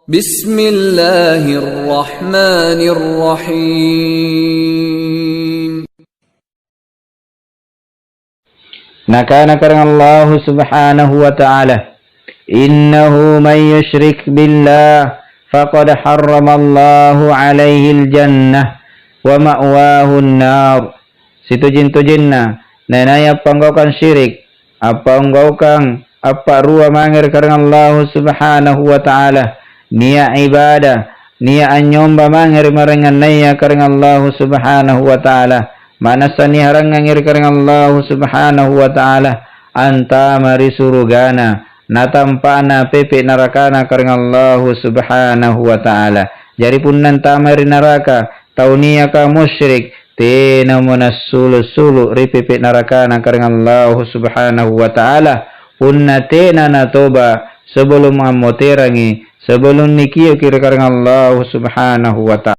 Bismillahirrahmanirrahim. Nakana karang Allah subhanahu wa ta'ala, innahu man yushrik billah faqad harrama Allahu alaihi al-jannah wa ma'wahu an-nar. Situjin-tujinna nanaya panggaukan syirik apa panggaukan apa ruwa mangir karang Allah subhanahu wa ta'ala niya ibadah niya anyomba mangir marangan naya karang Allah subhanahu wa ta'ala manasani harangan ngir karang Allah subhanahu wa ta'ala anta mari surugana natampana pepe narakana karang Allah subhanahu wa ta'ala. Jadi pun nanta mari naraka taunia ka musyrik tena munasulu-sulu ripepe narakana karang Allah subhanahu wa ta'ala punna tena natoba sebelum amoterangi sebelum nikiyo kira karang Allah subhanahu wa ta'ala.